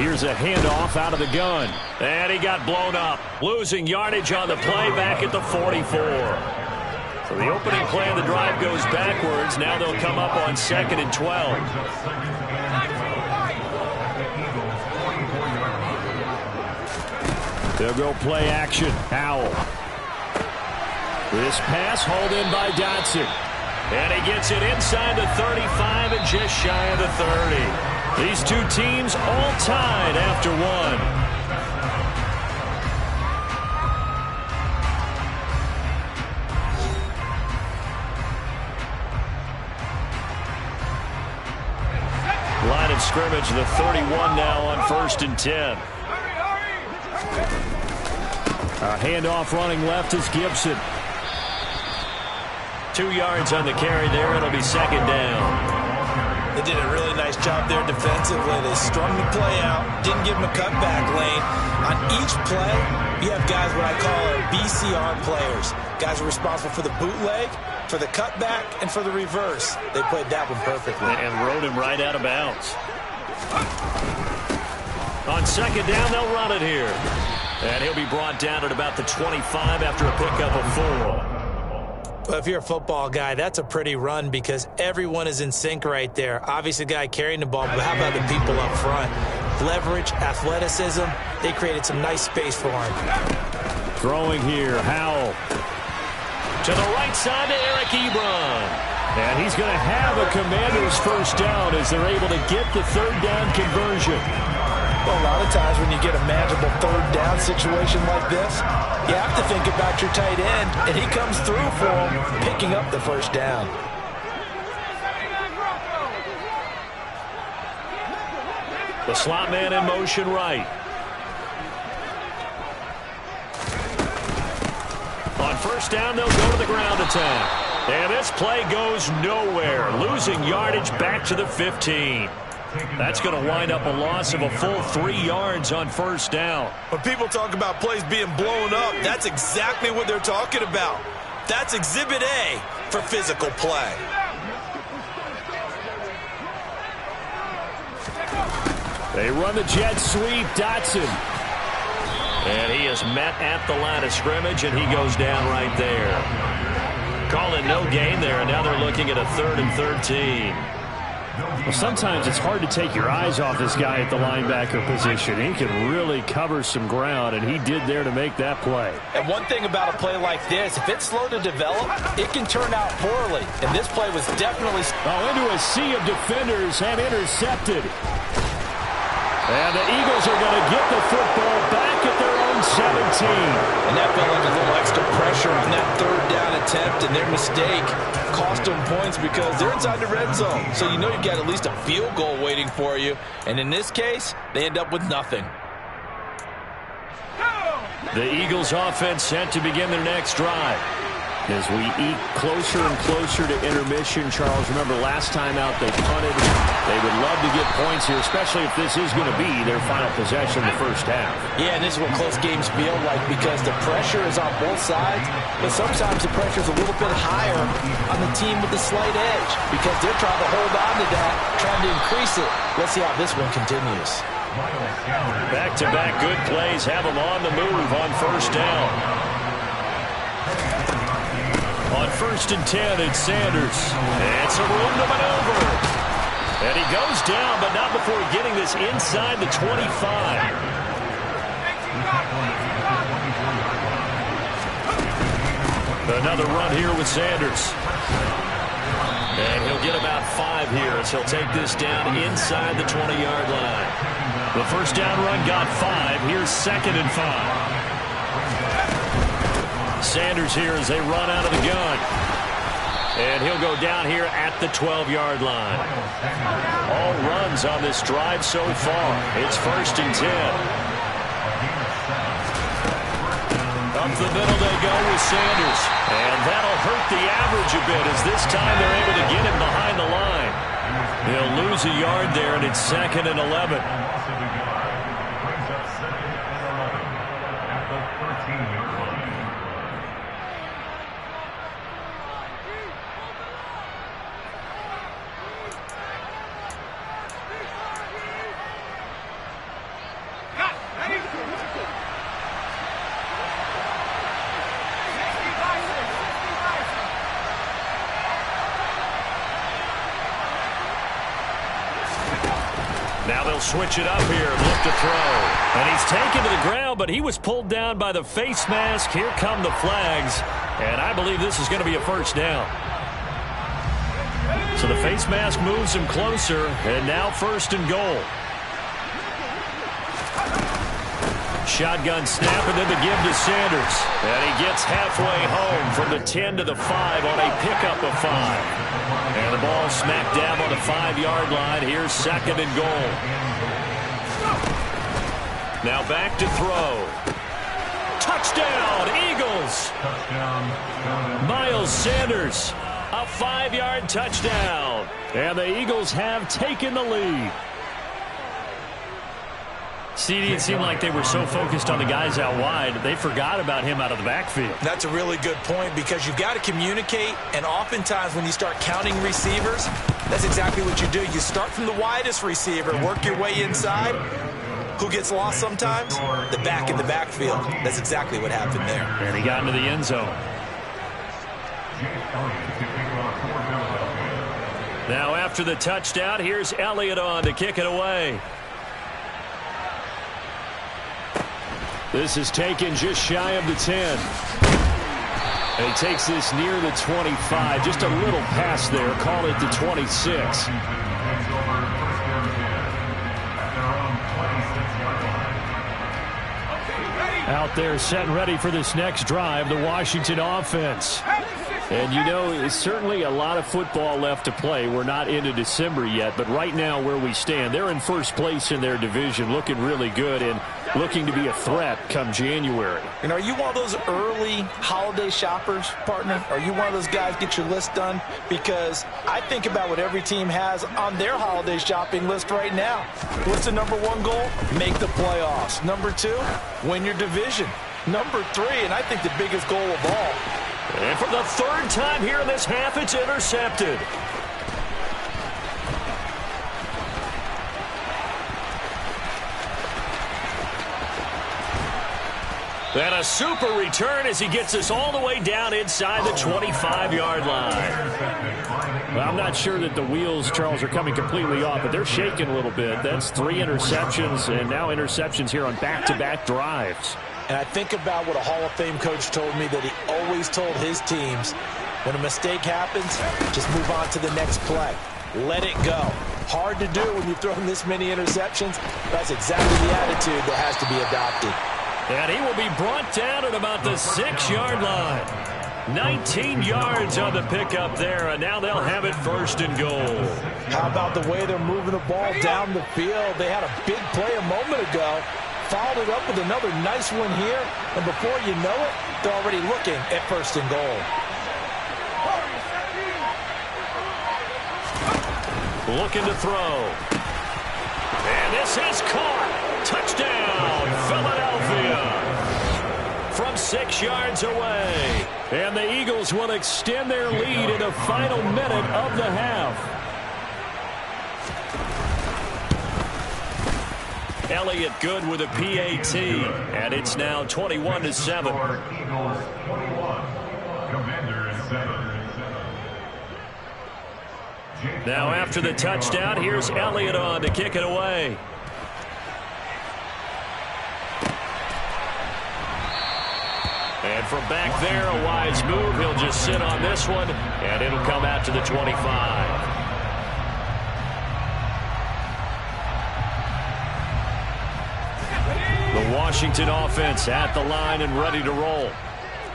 Here's a handoff out of the gun. And he got blown up. Losing yardage on the play back at the 44. So the opening play of the drive goes backwards. Now they'll come up on 2nd and 12. They'll go play action. Howell. This pass hauled in by Dotson. And he gets it inside the 35 and just shy of the 30. These two teams all tied after one. Line of scrimmage, the 31 now on 1st and 10. A handoff running left is Gibson. 2 yards on the carry there. It'll be 2nd down. They did a really nice job there defensively. They strung the play out, didn't give him a cutback lane. On each play, you have guys what I call BCR players. Guys are responsible for the bootleg, for the cutback, and for the reverse. They played that one perfectly. And rode him right out of bounds. On 2nd down, they'll run it here. And he'll be brought down at about the 25 after a pickup of 4. Well, if you're a football guy, that's a pretty run because everyone is in sync right there. Obviously, the guy carrying the ball, but how about the people up front? Leverage, athleticism, they created some nice space for him. Throwing here, Howell. To the right side to Eric Ebron. And he's going to have a Commanders first down as they're able to get the 3rd down conversion. Well, a lot of times when you get a manageable 3rd down situation like this, you have to think about your tight end, and he comes through for him, picking up the 1st down. The slot man in motion right. On 1st down, they'll go to the ground attack. And this play goes nowhere, losing yardage back to the 15. That's going to wind up a loss of a full 3 yards on 1st down. When people talk about plays being blown up, that's exactly what they're talking about. That's Exhibit A for physical play. They run the jet sweep, Dotson. And he is met at the line of scrimmage, and he goes down right there. Calling no gain there, and now they're looking at a 3rd and 13. Well, sometimes it's hard to take your eyes off this guy at the linebacker position. He can really cover some ground, and he did there to make that play. And one thing about a play like this, if it's slow to develop, it can turn out poorly. And this play was definitely... into a sea of defenders and intercepted. And the Eagles are going to get the football back at their own 17. And that felt like a little extra pressure on that 3rd down attempt, and their mistake cost them points because they're inside the red zone. So you know you've got at least a field goal waiting for you. And in this case, they end up with nothing. The Eagles offense set to begin their next drive. As we eke closer and closer to intermission, Charles, remember last time out they punted. They would love to get points here, especially if this is going to be their final possession in the 1st half. Yeah, and this is what close games feel like because the pressure is on both sides, but sometimes the pressure is a little bit higher on the team with the slight edge because they're trying to hold on to that, trying to increase it. Let's see how this one continues. Back-to-back good plays have them on the move on 1st down. On 1st and 10, it's Sanders. And some room to maneuver. And he goes down, but not before getting this inside the 25. Another run here with Sanders. And he'll get about 5 here as he'll take this down inside the 20-yard line. The 1st down run got 5. Here's 2nd and 5. Sanders here as they run out of the gun. And he'll go down here at the 12-yard line. All runs on this drive so far. It's 1st and 10. Up the middle they go with Sanders. And that'll hurt the average a bit as this time they're able to get him behind the line. They'll lose a yard there, and it's 2nd and 11. They'll switch it up here, look to throw. And he's taken to the ground, but he was pulled down by the face mask. Here come the flags, and I believe this is going to be a first down. So the face mask moves him closer, and now first and goal. Shotgun snap, and then the give to Sanders. And he gets halfway home from the 10 to the 5 on a pickup of 5. And the ball smacked down on the 5-yard line. Here's second and goal. Now back to throw. Touchdown, Eagles! Miles Sanders, a 5-yard touchdown. And the Eagles have taken the lead. CD, it seemed like they were so focused on the guys out wide, they forgot about him out of the backfield. That's a really good point because you've got to communicate, and oftentimes when you start counting receivers, that's exactly what you do. You start from the widest receiver, work your way inside. Who gets lost sometimes? The back in the backfield. That's exactly what happened there. And he got into the end zone. Now after the touchdown, here's Elliott on to kick it away. This is taken just shy of the 10. And he takes this near the 25. Just a little pass there. Call it the 26. Out there set and ready for this next drive, the Washington offense. And, you know, it's certainly a lot of football left to play. We're not into December yet, but right now where we stand, they're in first place in their division, looking really good and looking to be a threat come January. And are you one of those early holiday shoppers, partner? Are you one of those guys get your list done? Because I think about what every team has on their holiday shopping list right now. What's the number 1 goal? Make the playoffs. Number 2, win your division. Number 3, and I think the biggest goal of all, and for the third time here in this half, it's intercepted. And a super return as he gets us all the way down inside the 25-yard line. Well, I'm not sure that the wheels, Charles, are coming completely off, but they're shaking a little bit. That's 3 interceptions, and now interceptions here on back-to-back drives. And I think about what a Hall of Fame coach told me that he always told his teams, when a mistake happens, just move on to the next play. Let it go. Hard to do when you've thrown this many interceptions. That's exactly the attitude that has to be adopted. And he will be brought down at about the 6-yard line. 19 yards on the pickup there, and now they'll have it first and goal. How about the way they're moving the ball down the field? They had a big play a moment ago. Followed it up with another nice one here, and before you know it, they're already looking at first and goal. Looking to throw. And this is caught. Touchdown, Philadelphia. From 6 yards away. And the Eagles will extend their lead in the final minute of the half. Elliott good with a PAT, and it's now 21-7. Now after the touchdown, here's Elliott on to kick it away. And from back there, a wise move. He'll just sit on this one, and it'll come out to the 25. The Washington offense at the line and ready to roll.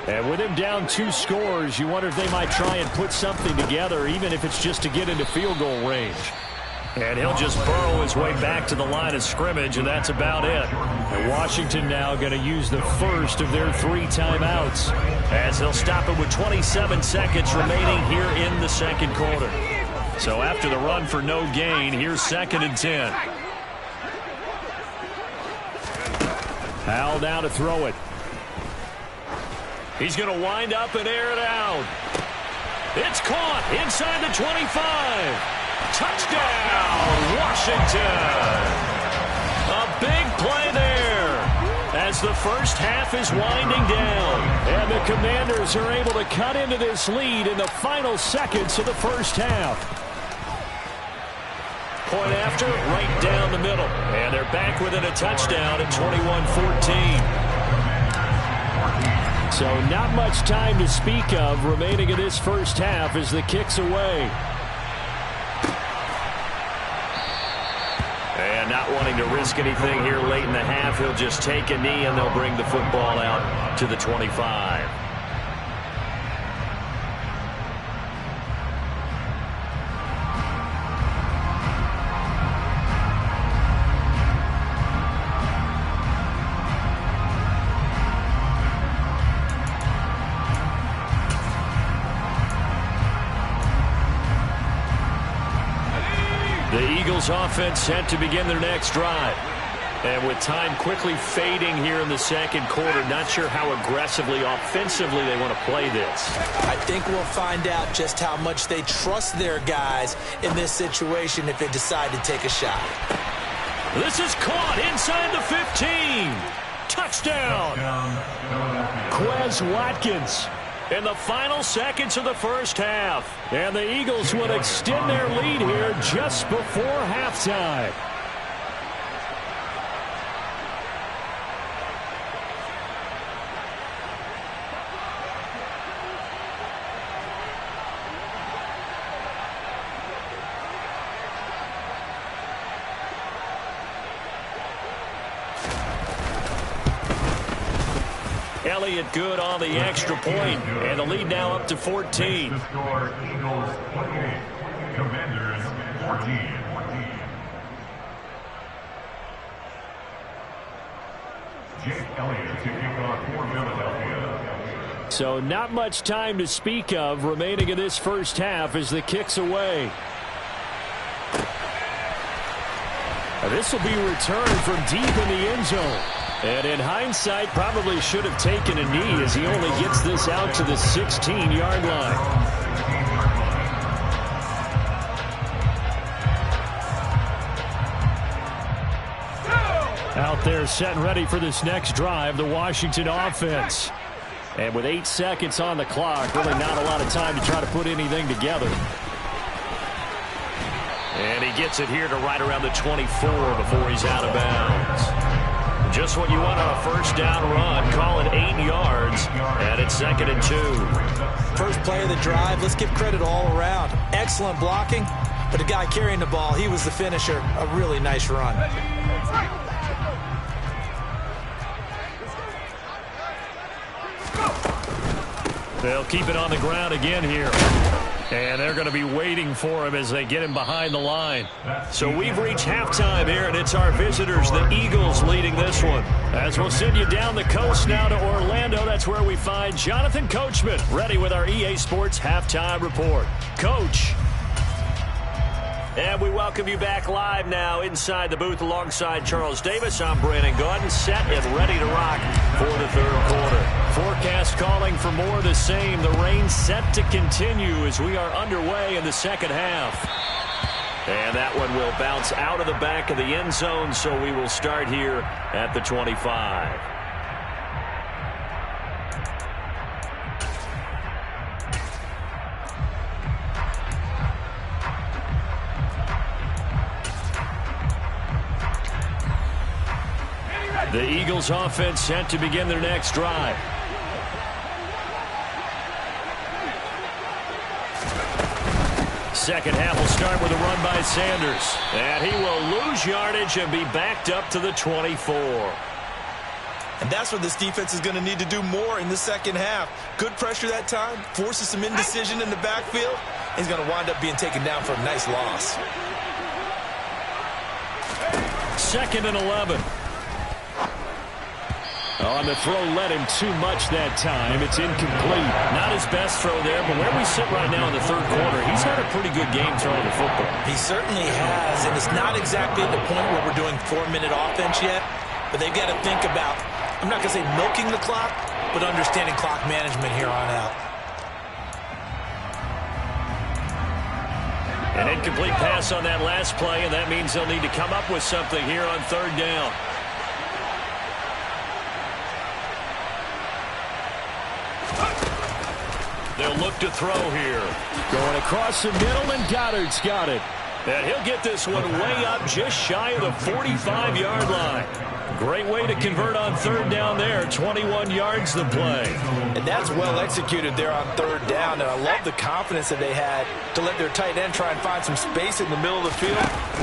And with him down 2 scores, you wonder if they might try and put something together, even if it's just to get into field goal range. And he'll just burrow his way back to the line of scrimmage, and that's about it. And Washington now going to use the first of their 3 timeouts, as they'll stop it with 27 seconds remaining here in the second quarter. So after the run for no gain, here's 2nd and 10. Howell down to throw it. He's going to wind up and air it out. It's caught inside the 25. Touchdown, Washington. A big play there as the first half is winding down. And the Commanders are able to cut into this lead in the final seconds of the first half. point after, right down the middle. And they're back within a touchdown at 21-14. So not much time to speak of remaining in this first half as the kick's away. And not wanting to risk anything here late in the half, he'll just take a knee and they'll bring the football out to the 25. The Eagles offense set to begin their next drive. And with time quickly fading here in the second quarter, not sure how aggressively, offensively they want to play this. I think we'll find out just how much they trust their guys in this situation if they decide to take a shot. This is caught inside the 15. Touchdown. Quez Watkins in the final seconds of the first half. And the Eagles will extend their lead here just before halftime. Elliott good on the extra point, and the lead now up to 14. The score, Eagles 28, Commanders 14. Jake Elliott to kick off for Philadelphia. So not much time to speak of remaining in this first half as the kick's away. This will be returned from deep in the end zone. And in hindsight, probably should have taken a knee as he only gets this out to the 16-yard line. Out there set and ready for this next drive, the Washington offense. And with 8 seconds on the clock, really not a lot of time to try to put anything together. And he gets it here to right around the 24 before he's out of bounds. Just what you want on a first down run. Call it 8 yards, and it's 2nd and 2. First play of the drive, let's give credit all around. Excellent blocking, but the guy carrying the ball, he was the finisher. A really nice run. They'll keep it on the ground again here. And they're going to be waiting for him as they get him behind the line. So we've reached halftime here, and it's our visitors, the Eagles, leading this one. As we'll send you down the coast now to Orlando, that's where we find Jonathan Coachman, ready with our EA Sports Halftime Report. Coach. And we welcome you back live now inside the booth alongside Charles Davis. I'm Brandon Gaudin, set and ready to rock for the third quarter. Forecast calling for more of the same. The rain set to continue as we are underway in the second half. And that one will bounce out of the back of the end zone, so we will start here at the 25. The Eagles offense set to begin their next drive. Second half will start with a run by Sanders. And he will lose yardage and be backed up to the 24. And that's what this defense is going to need to do more in the second half. Good pressure that time, forces some indecision in the backfield. He's going to wind up being taken down for a nice loss. 2nd and 11. On the throw, led him too much that time. It's incomplete. Not his best throw there, but where we sit right now in the third quarter, he's had a pretty good game throwing the football. He certainly has, and it's not exactly at the point where we're doing 4-minute offense yet, but they've got to think about, I'm not going to say milking the clock, but understanding clock management here on out. An incomplete pass on that last play, and that means they'll need to come up with something here on third down. They'll look to throw here. Going across the middle, and Goddard's got it. And he'll get this one way up just shy of the 45-yard line. Great way to convert on third down there. 21 yards the play. And that's well executed there on third down. And I love the confidence that they had to let their tight end try and find some space in the middle of the field,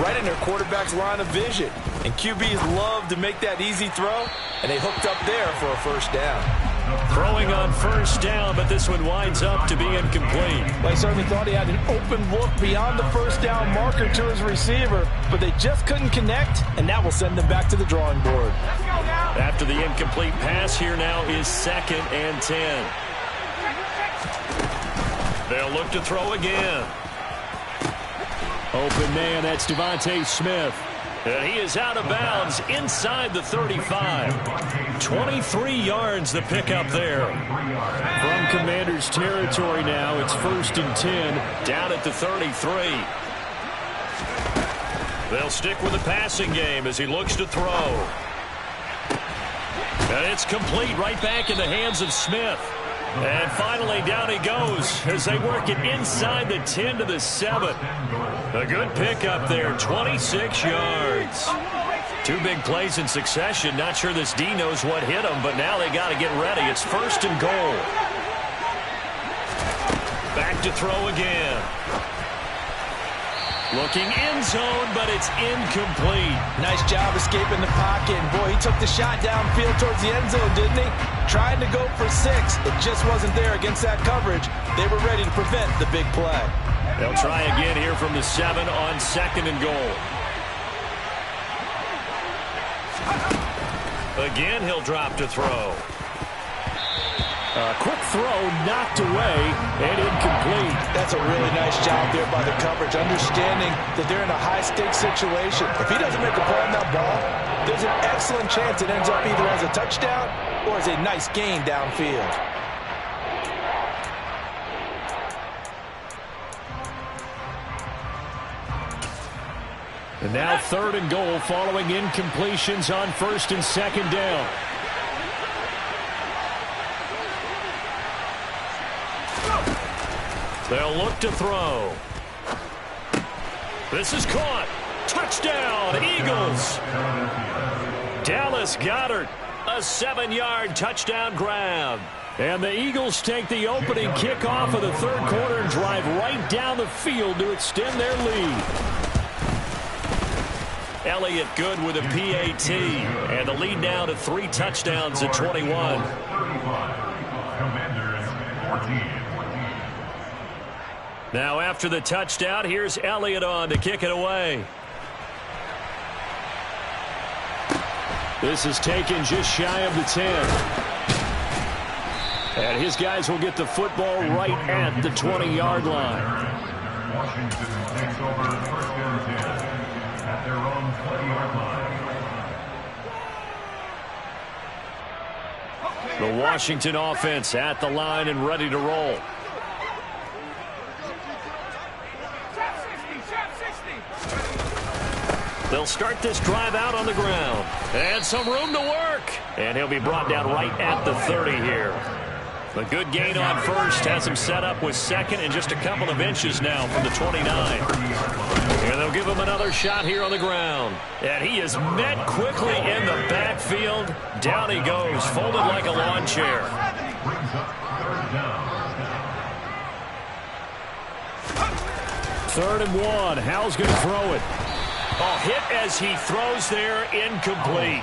right in their quarterback's line of vision. And QBs love to make that easy throw, and they hooked up there for a first down. Throwing on first down, but this one winds up to be incomplete. Well, I certainly thought he had an open look beyond the first down marker to his receiver, but they just couldn't connect, and that will send them back to the drawing board. After the incomplete pass, here now is 2nd and 10. They'll look to throw again. Open man, that's Devontae Smith. And he is out of bounds inside the 35. 23 yards the pickup there. From Commanders territory now, it's 1st and 10, down at the 33. They'll stick with the passing game as he looks to throw. And it's complete, right back in the hands of Smith. And finally, down he goes as they work it inside the 10 to the 7. A good pickup there, 26 yards. 2 big plays in succession. Not sure this D knows what hit him, but now they got to get ready. It's 1st and goal. Back to throw again. Looking end zone, but it's incomplete. Nice job escaping the pocket. And boy, he took the shot downfield towards the end zone, didn't he? Tried to go for 6. It just wasn't there against that coverage. They were ready to prevent the big play. They'll try again here from the 7 on 2nd and goal. Again, he'll drop to throw. A quick throw knocked away and incomplete. That's a really nice job there by the coverage, understanding that they're in a high-stakes situation. If he doesn't make a play on that ball, there's an excellent chance it ends up either as a touchdown or as a nice gain downfield. And now 3rd and goal following incompletions on 1st and 2nd down. They'll look to throw. This is caught. Touchdown, Eagles. Dallas Goedert, a 7-yard touchdown grab. And the Eagles take the opening kickoff of the 3rd quarter and drive right down the field to extend their lead. Elliott good with a PAT. And the lead now to 3 touchdowns at 21. Commanders 14. Now after the touchdown, here's Elliott on to kick it away. This is taken just shy of the 10. And his guys will get the football right at the 20-yard line. Washington takes over 1st and 10 at their own 20-yard line. The Washington offense at the line and ready to roll. They'll start this drive out on the ground. And some room to work. And he'll be brought down right at the 30 here. A good gain on 1st has him set up with 2nd and just a couple of inches now from the 29. And they'll give him another shot here on the ground. And he is met quickly in the backfield. Down he goes, folded like a lawn chair. Brings up 3rd down. 3rd and 1. Howell's going to throw it. Oh, hit as he throws there, incomplete.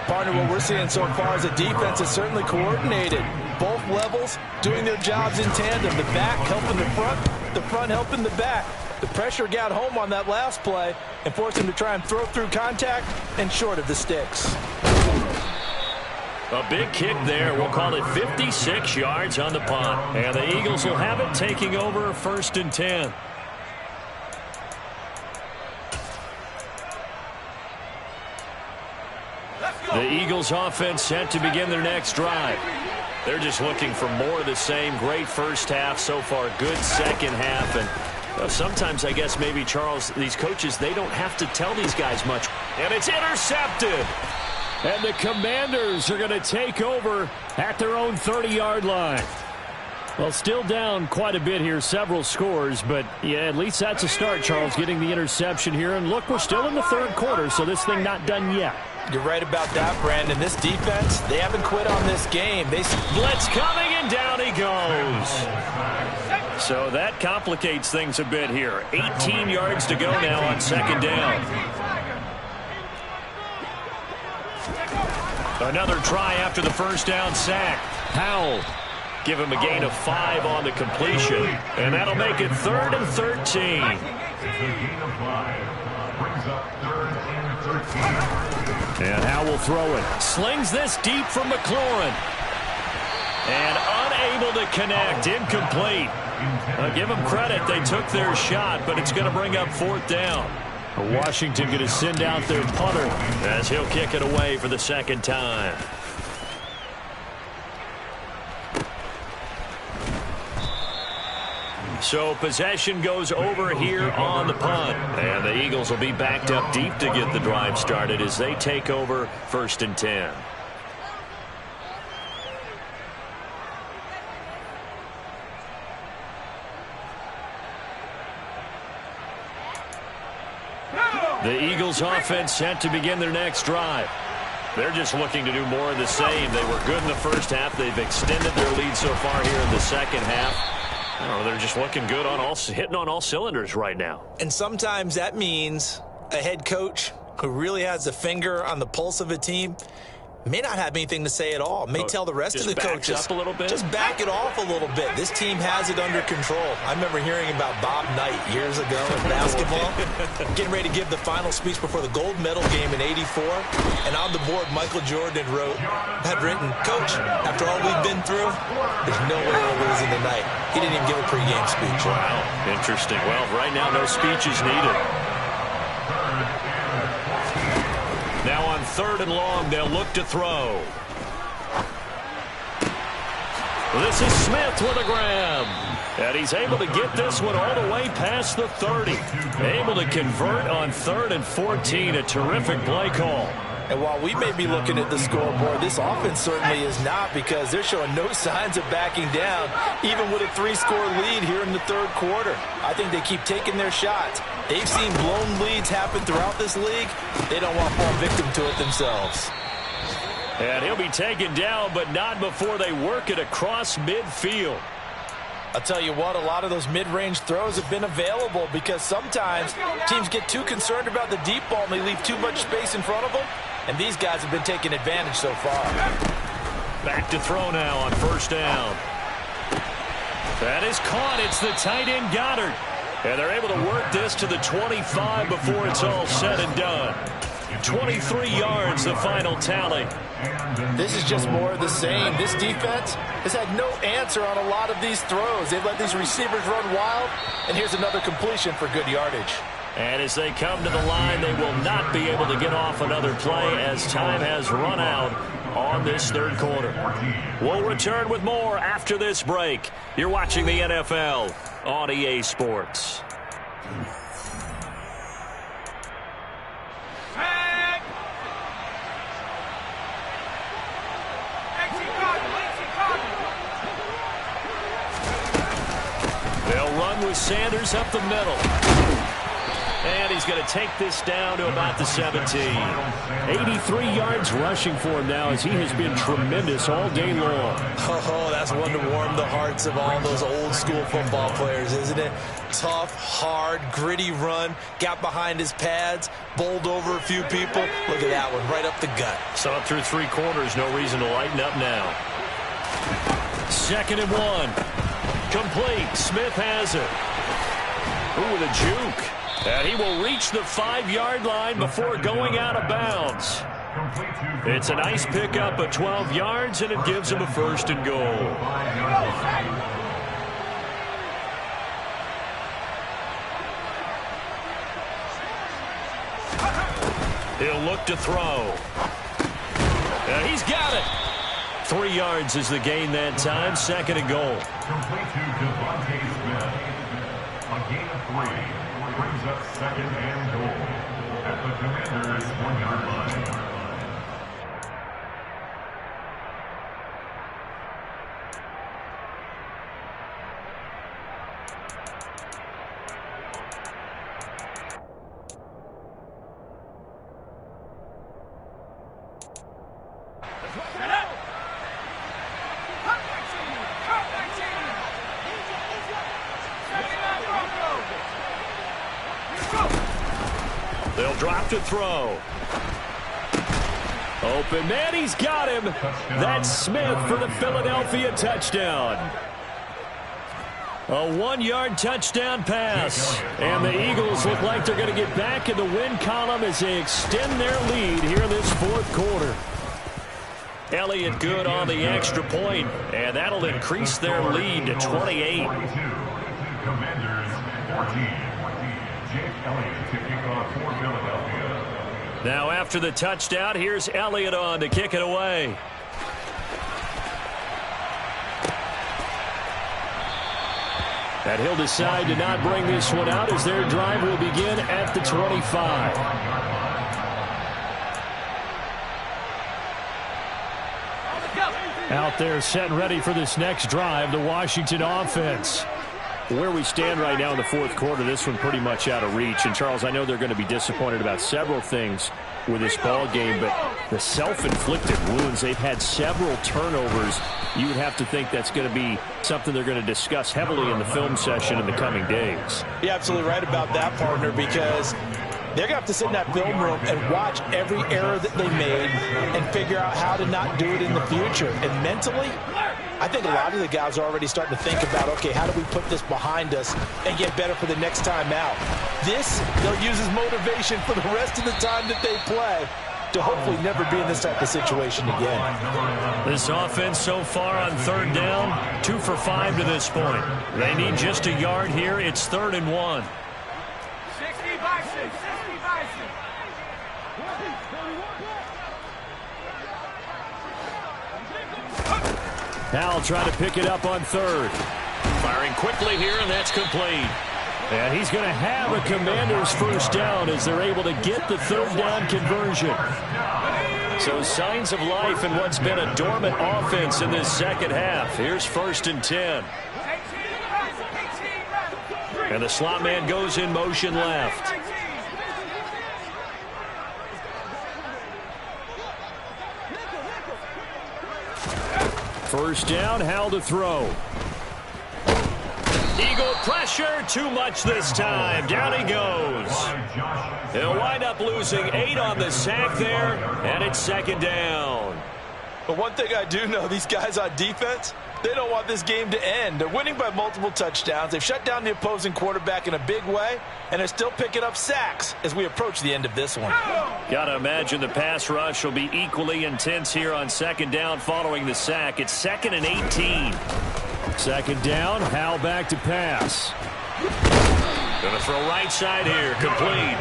Partner, what we're seeing so far is the defense is certainly coordinated. Both levels doing their jobs in tandem. The back helping the front helping the back. The pressure got home on that last play and forced him to try and throw through contact and short of the sticks. A big kick there. We'll call it 56 yards on the punt. And the Eagles will have it, taking over 1st and 10. The Eagles offense set to begin their next drive. They're just looking for more of the same. Great first half so far. Good second half. And sometimes, I guess, maybe, Charles, these coaches, they don't have to tell these guys much. And it's intercepted. And the Commanders are going to take over at their own 30-yard line. Well, still down quite a bit here, several scores, but yeah, at least that's a start, Charles, getting the interception here. And look, we're still in the third quarter, so this thing not done yet. You're right about that, Brandon. This defense, they haven't quit on this game. Blitz coming, and down he goes. So that complicates things a bit here. 18 yards to go now on second down. Another try after the first down sack. Powell. Give him a gain of 5 on the completion. And that'll make it 3rd and 13. It's a gain of 5. Brings up 3rd and 13. And Howell will throw it. Slings this deep from McLaurin. And unable to connect. Incomplete. Give them credit. They took their shot, but it's going to bring up 4th down. Washington going to send out their punter as he'll kick it away for the second time. So possession goes over here on the punt. And the Eagles will be backed up deep to get the drive started as they take over 1st and 10. The Eagles offense set to begin their next drive. They're just looking to do more of the same. They were good in the first half. They've extended their lead so far here in the second half. Oh, they're just looking good on hitting on all cylinders right now. And sometimes that means a head coach who really has a finger on the pulse of a team may not have anything to say at all. May tell the rest of the coaches up a little bit. Just back it off a little bit. This team has it under control. I remember hearing about Bob Knight years ago in basketball, getting ready to give the final speech before the gold medal game in '84. And on the board, Michael Jordan had written, "Coach, after all we've been through, there's no way we're losing tonight." He didn't even give a pregame speech. Wow, interesting. Well, right now, no speech is needed. Now on 3rd and long, they'll look to throw. This is Smith with a grab. And he's able to get this one all the way past the 30. Able to convert on 3rd and 14. A terrific play call. And while we may be looking at the scoreboard, this offense certainly is not, because they're showing no signs of backing down, even with a 3-score lead here in the third quarter. I think they keep taking their shots. They've seen blown leads happen throughout this league. They don't want to fall victim to it themselves. And he'll be taken down, but not before they work it across midfield. I'll tell you what, a lot of those mid-range throws have been available, because sometimes teams get too concerned about the deep ball and they leave too much space in front of them. And these guys have been taking advantage so far. Back to throw now on 1st down. That is caught. It's the tight end Goddard. And they're able to work this to the 25 before it's all said and done. 23 yards, the final tally. This is just more of the same. This defense has had no answer on a lot of these throws. They've let these receivers run wild. And here's another completion for good yardage. And as they come to the line, they will not be able to get off another play as time has run out on this third quarter. We'll return with more after this break. You're watching the NFL on EA Sports. They'll run with Sanders up the middle. And he's going to take this down to about the 17. 83 yards rushing for him now, as he has been tremendous all day long. Oh, that's one to warm the hearts of all those old school football players, isn't it? Tough, hard, gritty run, got behind his pads, bowled over a few people. Look at that one, right up the gut. So up through 3 quarters, no reason to lighten up now. 2nd and 1. Complete. Smith has it. Ooh, the juke. And he will reach the 5-yard line before going out of bounds. It's a nice pickup of 12 yards, and it gives him a 1st and goal. He'll look to throw. And he's got it. 3 yards is the gain that time. 2nd and goal. Complete to Devontae Smith. A gain of 3. Brings up 2nd and goal at the Commanders' 1-yard line. They'll drop to throw. Open man, he's got him. That's Smith for the Philadelphia touchdown. A 1-yard touchdown pass. And the Eagles look like they're going to get back in the win column as they extend their lead here in this fourth quarter. Elliott good on the extra point, and that'll increase their lead to 28. Commanders 14. Jake Elliott to kick off for Philadelphia. Now after the touchdown, here's Elliott on to kick it away. And he'll decide to not bring this one out as their drive will begin at the 25. Out there set and ready for this next drive, the Washington offense. Where we stand right now in the fourth quarter, this one pretty much out of reach. And, Charles, I know they're going to be disappointed about several things with this ball game, but the self-inflicted wounds, they've had several turnovers. You would have to think that's going to be something they're going to discuss heavily in the film session in the coming days. You're absolutely right about that, partner, because they're going to have to sit in that film room and watch every error that they made and figure out how to not do it in the future. And mentally, I think a lot of the guys are already starting to think about, okay, how do we put this behind us and get better for the next time out? This, they'll use as motivation for the rest of the time that they play to hopefully never be in this type of situation again. This offense so far on third down, 2 for 5 to this point. They need just a yard here. It's 3rd and 1. Now try to pick it up on 3rd. Firing quickly here, and that's complete. And he's going to have a Commanders first down as they're able to get the 3rd down conversion. So signs of life in what's been a dormant offense in this second half. Here's 1st and 10. And the slot man goes in motion left. First down, Howell to throw. Eagle pressure, too much this time. Down he goes. He'll wind up losing 8 on the sack there, and it's 2nd down. But one thing I do know, these guys on defense, they don't want this game to end. They're winning by multiple touchdowns. They've shut down the opposing quarterback in a big way, and they're still picking up sacks as we approach the end of this one. Got to imagine the pass rush will be equally intense here on 2nd down following the sack. It's 2nd and 18. 2nd down, Howell back to pass. Going to throw right side here, complete.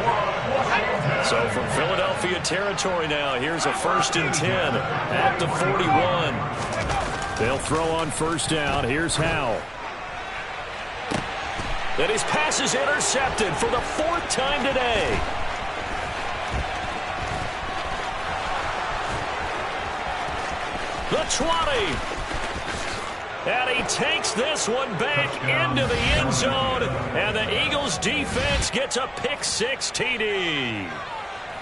So from Philadelphia territory now, here's a 1st and 10 at the 41. They'll throw on 1st down. Here's Howell. And his pass is intercepted for the 4th time today. The 20. And he takes this one back into the end zone. And the Eagles defense gets a pick-6 TD.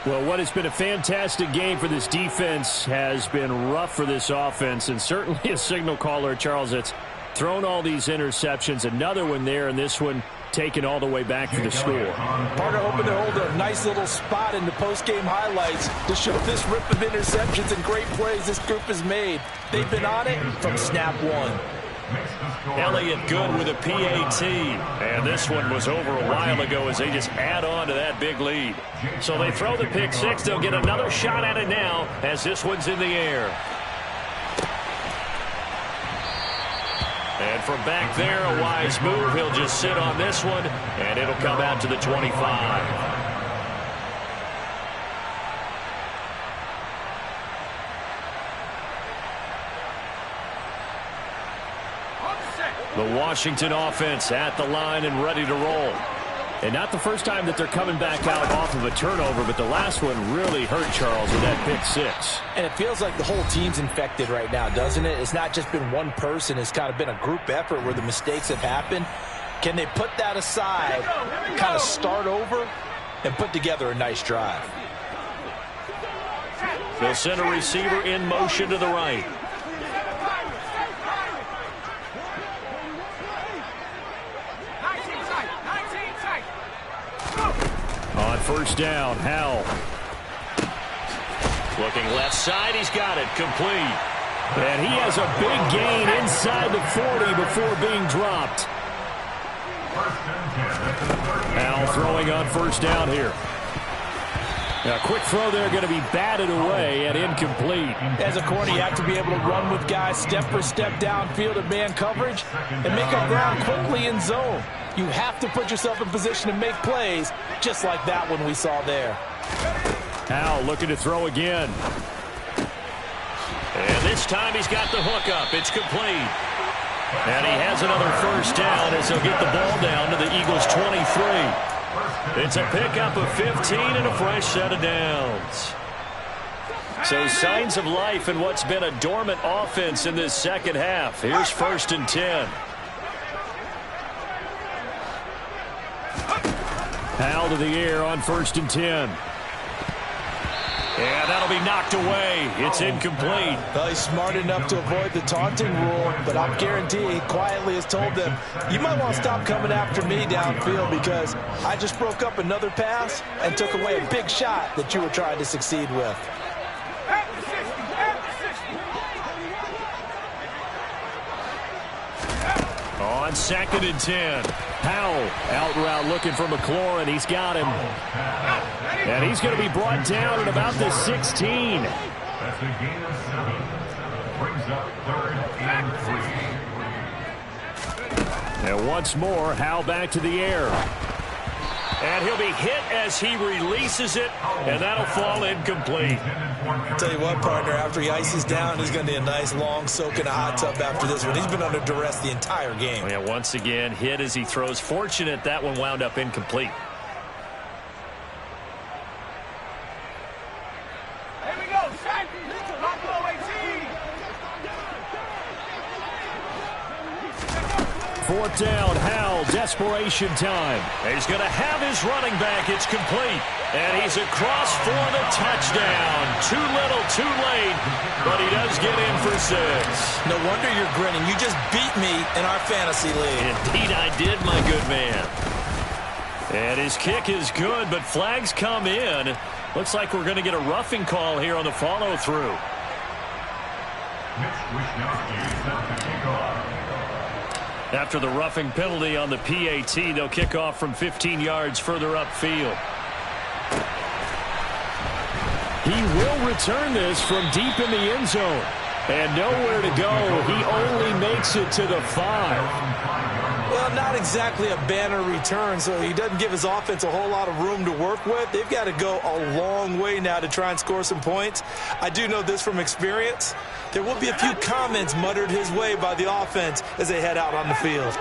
Well, what has been a fantastic game for this defense has been rough for this offense, and certainly a signal caller, Charles, that's thrown all these interceptions. Another one there, and this one taken all the way back for the score. Partner hoping to hold a nice little spot in the post-game highlights to show this rip of interceptions and great plays this group has made. They've been on it from snap one. Elliott good with a PAT. And this one was over a while ago as they just add on to that big lead. So they throw the pick-6. They'll get another shot at it now as this one's in the air. And from back there, a wise move. He'll just sit on this one, and it'll come out to the 25. The Washington offense at the line and ready to roll. And not the first time that they're coming back out off of a turnover, but the last one really hurt Charles with that pick-6. And it feels like the whole team's infected right now, doesn't it? It's not just been one person. It's kind of been a group effort where the mistakes have happened. Can they put that aside, kind of start over, and put together a nice drive? They'll send a receiver in motion to the right. On first down, Howell. Looking left side, he's got it, complete. And he has a big gain inside the 40 before being dropped. Howell throwing on first down here. Now, a quick throw there going to be batted away and incomplete. As a corner, you have to be able to run with guys step for step downfield in man coverage and make up ground quickly in zone. You have to put yourself in position to make plays just like that one we saw there. Howell looking to throw again. And this time he's got the hook up. It's complete. And he has another first down as he'll get the ball down to the Eagles' 23. It's a pickup of 15 and a fresh set of downs. So signs of life in what's been a dormant offense in this second half. Here's first and 10. Howell to the air on first and 10. And that'll be knocked away. It's incomplete. Well, he's smart enough to avoid the taunting rule, but I'm guaranteeing he quietly has told them, you might want to stop coming after me downfield because I just broke up another pass and took away a big shot that you were trying to succeed with. On second and 10. Howell out route looking for McLaurin. He's got him. And he's going to be brought down at about the 16. That's a gain of 7. Brings up 3rd and 3. And once more, Howell back to the air. And he'll be hit as he releases it, and that'll fall incomplete. I'll tell you what, partner, after he ices down, he's going to need a nice long soak in a hot tub after this one. He's been under duress the entire game. Yeah, once again, hit as he throws. Fortunate that one wound up incomplete. Here we go, Shaq. Lock low, 18. Fourth down, Howell, desperation time. He's going to have his running back. It's complete. And he's across for the touchdown. Too little, too late, but he does get in for 6. No wonder you're grinning. You just beat me in our fantasy league. Indeed I did, my good man. And his kick is good, but flags come in. Looks like we're going to get a roughing call here on the follow-through. Mitch Wishnowsky set to kick off. After the roughing penalty on the PAT, they'll kick off from 15 yards further upfield. He will return this from deep in the end zone. And nowhere to go. He only makes it to the 5. Well, not exactly a banner return, so he doesn't give his offense a whole lot of room to work with. They've got to go a long way now to try and score some points. I do know this from experience. There will be a few comments muttered his way by the offense as they head out on the field.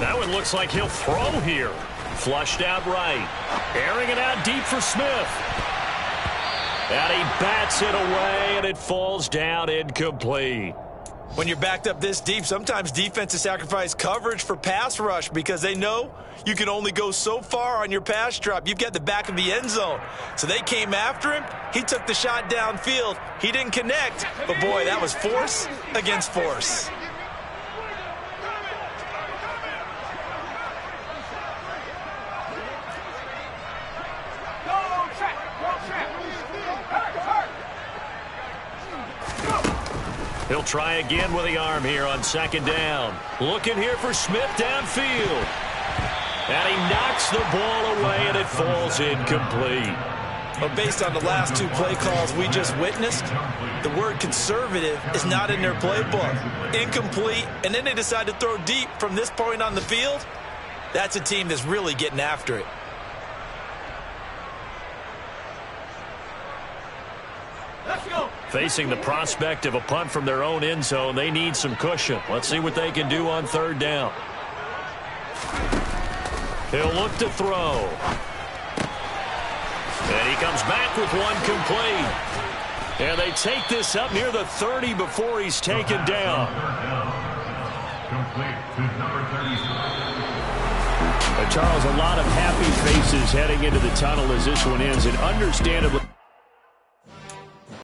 That one looks like he'll throw here. Flushed out right. Airing it out deep for Smith. And he bats it away, and it falls down incomplete. When you're backed up this deep, sometimes defenses sacrifice coverage for pass rush because they know you can only go so far on your pass drop. You've got the back of the end zone. So they came after him. He took the shot downfield. He didn't connect. But, boy, that was force against force. He'll try again with the arm here on second down. Looking here for Smith downfield. And he knocks the ball away, and it falls incomplete. But based on the last 2 play calls we just witnessed, the word conservative is not in their playbook. Incomplete, and then they decide to throw deep from this point on the field. That's a team that's really getting after it. Let's go. Facing the prospect of a punt from their own end zone, they need some cushion. Let's see what they can do on third down. He'll look to throw. And he comes back with one complete. And they take this up near the 30 before he's taken down. Complete to number 36. Charles, a lot of happy faces heading into the tunnel as this one ends, and understandably